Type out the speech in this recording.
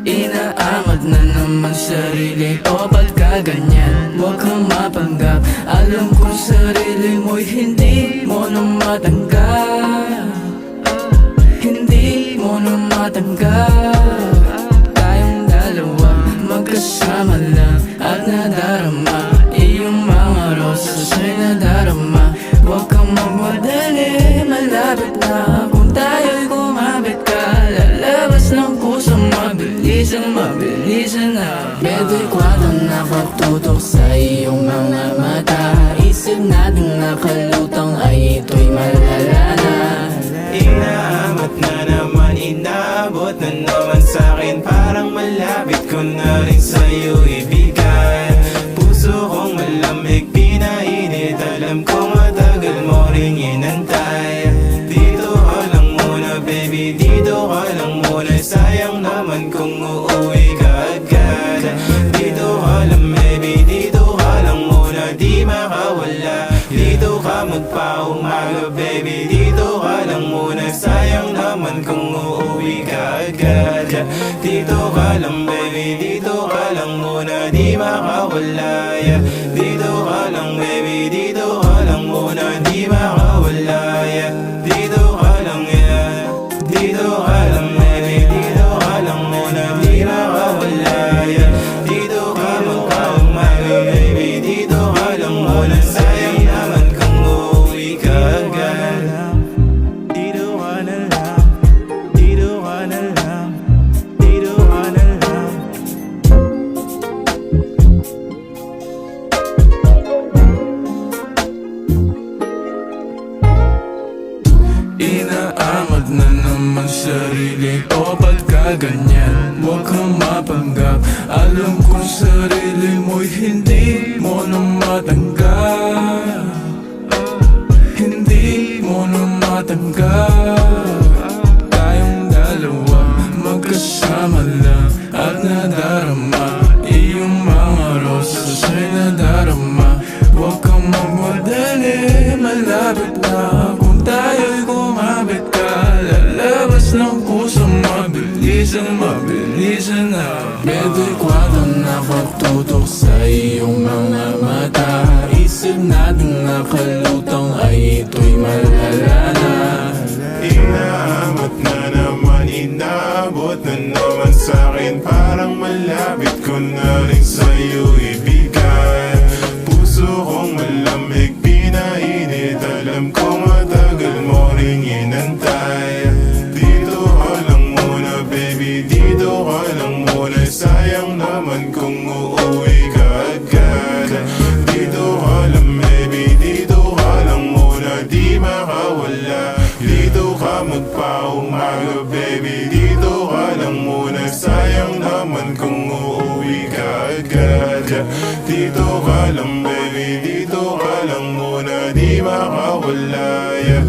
Inaangat na naman sarili o pagkaganyan. Huwag kang mapanggap, alam ko sarili mo'y hindi mo na matanggap. Hindi mo na matanggap. Tayong dalawa, magkasama lang at nadarama. Iyong mga rosas ay nadarama. Huwag kang magmadali, malapit na. Kung tayo'y kumapit ka, lalabas ng puso, mabilisan, mabilisan na. Bedekwado nakatutok sa iyong mga mata. Isip natin nakalutang ay ito'y malala na. Inaamat na naman, inaabot na naman sa'kin. Parang malapit ko na rin sa'yo ibigay. Puso kong malamig, pinainit. Alam ko matagal mo ring inantay. Dito ka lang muna baby, dito ka lang muna. Sayang naman kung uuwi ka agad. Dito ka lang baby, dito ka lang muna. Di makawala, dito ka magpaumaga baby. Dito ka lang muna, sayang naman kung uuwi ka agad. Dito ka lang baby, dito ka lang muna. Di makawala, yeah. Dito ka lang baby, dito ka lang muna. Di makawala, yeah. Dito ka lang, yeah. Dito ka lang baby, dito ka lang muna. Di makawala, yeah. Dito ka magpaumaga baby. Dito ka lang muna, sayang naman kung uuwi ka agad. Dito ka na lang, dito ka na lang, dito ka na lang. Inaangat na naman sarili o pagkaganyan. Huwag kang mapanggap, alam ko sarili mo'y hindi mo na matanggap. Hindi mo na matanggap. Tayong dalawa, magkasama lang at nadarama. Iyong mga rosas ay nadarama. Huwag kang magmadali, malapit na. Kung tayo'y kumapit ka, lalabas ng puso, mabilisan, mabilisan na. Bedekwado nakatutok sa iyong mga mata. Isip natin nakalutang ay ito'y malala na. Inaamat na naman, inaabot na naman sa'kin. Parang malapit ko na rin sa'yo ibigay. Puso kong malamig, pinainit. Alam ko matagal mo ring inantay. Dito ka lang muna baby, dito ka lang muna. Sayang naman kung uuwi ka agad. Dito ka lang baby, dito ka lang muna. Di makawala, dito ka magpaumaga baby. Dito ka lang muna, sayang naman kung uuwi ka agad. Dito ka lang baby, dito ka lang muna. Di makawala, yeah.